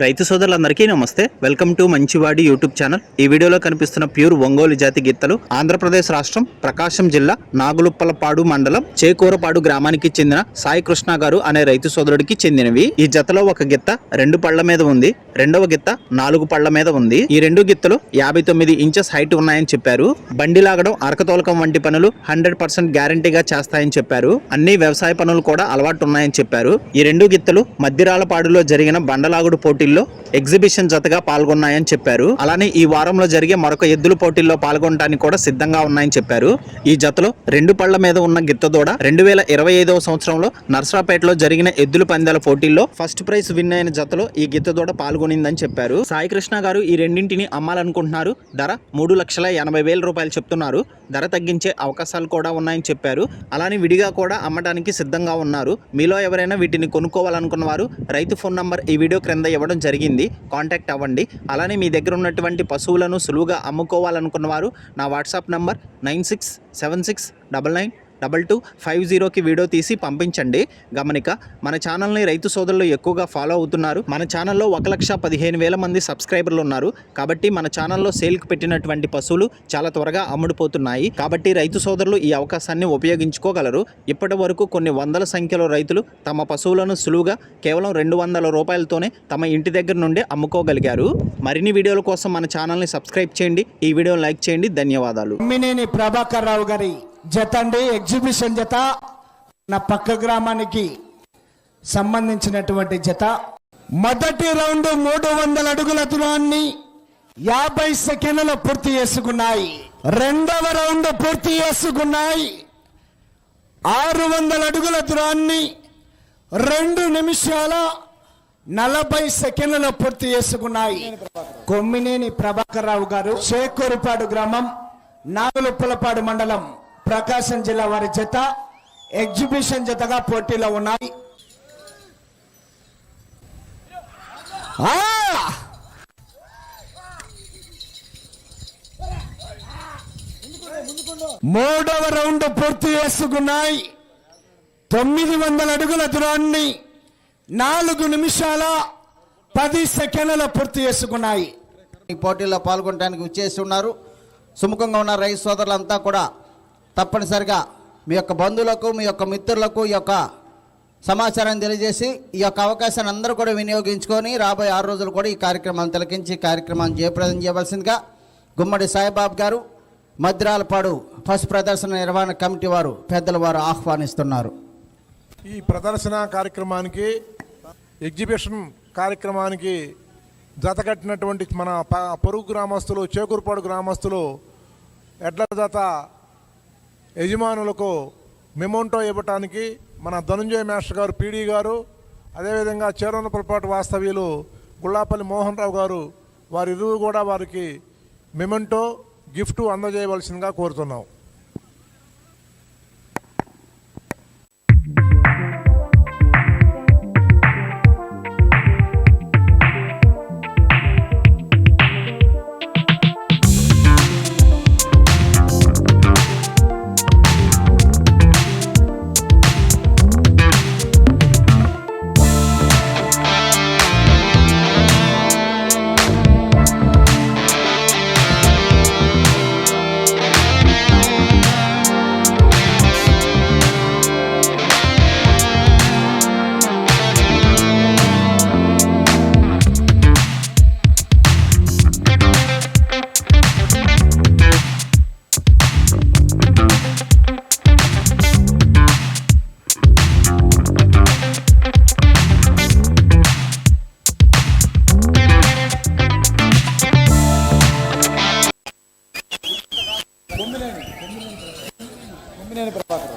రైతు సోదరులందరికీ నమస్తే. వెల్కమ్ టు మంచివాడి యూట్యూబ్ ఛానల్. ఈ వీడియోలో కనిపిస్తున్న ప్యూర్ ఒంగోలు జాతి గిత్తలు ఆంధ్రప్రదేశ్ రాష్ట్రం ప్రకాశం జిల్లా నాగులుప్పలపాడు మండలం చేకూరపాడు గ్రామానికి చెందిన సాయి కృష్ణ గారు అనే రైతు సోదరుడికి చెందినవి. ఈ జతలో ఒక గిత్త 2 పళ్ల మీద ఉంది, రెండవ గిత్త 4 పళ్ల మీద ఉంది. ఈ 2 గిత్తలు 59 ఇంచెస్ హైట్ ఉన్నాయని చెప్పారు. బండి లాగడం, అరకతోలకం వంటి పనులు 100% గ్యారంటీగా చేస్తాయని చెప్పారు. అన్ని వ్యవసాయ పనులు కూడా అలవాటు ఉన్నాయని చెప్పారు. ఈ 2 గిత్తలు మద్దిరాలపాడులో జరిగిన బండలాగుడు పోటీల్లో ఎగ్జిబిషన్ జతగా పాల్గొన్నాయని చెప్పారు. అలానే ఈ వారంలో జరిగే మరొక ఎద్దుల పోటీల్లో పాల్గొనడానికి కూడా సిద్ధంగా ఉన్నాయని చెప్పారు. ఈ జతలో 2 పళ్ల మీద ఉన్న గిత్తదూడ 2025వ సంవత్సరంలో నర్సరాపేటలో జరిగిన ఎద్దుల పందాల పోటీల్లో ఫస్ట్ ప్రైజ్ విన్ అయిన జతలో ఈ గిత్తదూడ పాల్గొనిందని చెప్పారు. సాయి కృష్ణ గారు ఈ రెండింటిని అమ్మాలనుకుంటున్నారు. ధర 3,80,000 రూపాయలు చెప్తున్నారు. ధర తగ్గించే అవకాశాలు కూడా ఉన్నాయని చెప్పారు. అలానే విడిగా కూడా అమ్మడానికి సిద్ధంగా ఉన్నారు. మీలో ఎవరైనా వీటిని కొనుక్కోవాలనుకున్న వారు రైతు ఫోన్ నంబర్ ఈ వీడియో క్రింద ఇవ్వడం జరిగింది, కాంటాక్ట్ అవ్వండి. అలానే మీ దగ్గర ఉన్నటువంటి పశువులను సులువుగా అమ్ముకోవాలనుకున్న వారు నా వాట్సాప్ నంబర్ 9676992250కి వీడియో తీసి పంపించండి. గమనిక, మన ఛానల్ని రైతు సోదరులు ఎక్కువగా ఫాలో అవుతున్నారు. మన ఛానల్లో 1,15,000 మంది సబ్స్క్రైబర్లు ఉన్నారు. కాబట్టి మన ఛానల్లో సేల్కి పెట్టినటువంటి పశువులు చాలా త్వరగా అమ్ముడుపోతున్నాయి. కాబట్టి రైతు సోదరులు ఈ అవకాశాన్ని ఉపయోగించుకోగలరు. ఇప్పటి వరకు కొన్ని వందల సంఖ్యలో రైతులు తమ పశువులను సులువుగా కేవలం 200 రూపాయలతోనే తమ ఇంటి దగ్గర నుండి అమ్ముకోగలిగారు. మరిన్ని వీడియోల కోసం మన ఛానల్ని సబ్స్క్రైబ్ చేయండి. ఈ వీడియోని లైక్ చేయండి. ధన్యవాదాలు. మినేని ప్రభాకర్ రావు గారి జత అండి, ఎగ్జిబిషన్ జత, నా పక్క గ్రామానికి సంబంధించినటువంటి జత. మొదటి రౌండ్ 300 అడుగుల దూరాన్ని 50 సెకండ్లలో పూర్తి చేసుకున్నాయి. రెండవ రౌండ్ పూర్తి చేసుకున్నాయి. 600 అడుగుల దూరాన్ని 2 నిమిషాల 40 సెకండ్లలో పూర్తి చేసుకున్నాయి. కొమ్మినేని ప్రభాకర్ రావు గారు, చేకూరుపాడు గ్రామం, నాగులుప్పలపాడు మండలం, ప్రకాశం జిల్లా వారి జత ఎగ్జిబిషన్ జతగా పోటీలో ఉన్నాయి. మూడవ రౌండ్ పూర్తి చేసుకున్నాయి. 900 అడుగుల దూరాన్ని 4 నిమిషాల 10 సెకండ్లలో పూర్తి చేసుకున్నాయి. ఈ పోటీల్లో పాల్గొనడానికి విచ్చేసి ఉన్నారు. సుముఖంగా ఉన్న రైతు సోదరులంతా కూడా తప్పనిసరిగా మీ యొక్క బంధువులకు, మీ యొక్క మిత్రులకు ఈ యొక్క సమాచారాన్ని తెలియజేసి ఈ యొక్క అవకాశాన్ని అందరూ కూడా వినియోగించుకొని రాబోయే 6 రోజులు కూడా ఈ కార్యక్రమాన్ని తిలకించి కార్యక్రమాన్ని జయప్రదం చేయవలసిందిగా గుమ్మడి సాయిబాబు గారు, మద్దిరాలపాడు పశు ప్రదర్శన నిర్వహణ కమిటీ వారు, పెద్దల వారు ఆహ్వానిస్తున్నారు. ఈ ప్రదర్శన కార్యక్రమానికి, ఎగ్జిబిషన్ కార్యక్రమానికి జతకట్టినటువంటి మన పొరుగు గ్రామస్తులు, చేకూరుపాడు గ్రామస్తులు, ఎడ్ల జత యజమానులకు మెమోంటో ఇవ్వటానికి మన ధనుంజయ మాస్టర్ గారు, పీడీ గారు, అదేవిధంగా చేరవనపల్లిపాటు వాస్తవ్యులు గుళ్ళాపల్లి మోహన్ రావు గారు, వారిరువురు కూడా వారికి మెమోంటో గిఫ్ట్ అందజేయవలసిందిగా కోరుతున్నాం.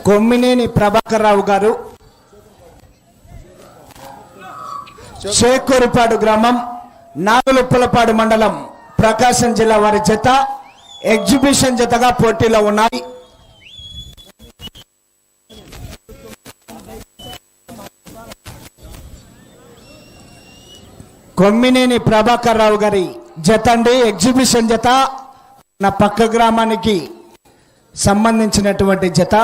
కొమ్మినేని ప్రభాకర్ రావు గారు, చేకూరుపాడు గ్రామం, నాగులుప్పలపాడు మండలం, ప్రకాశం జిల్లా వారి జత ఎగ్జిబిషన్ జతగా పోటీలో ఉన్నాయి. కొమ్మినేని ప్రభాకర్ రావు గారి జత అండి, ఎగ్జిబిషన్ జత, నా పక్క గ్రామానికి సంబంధించినటువంటి జత.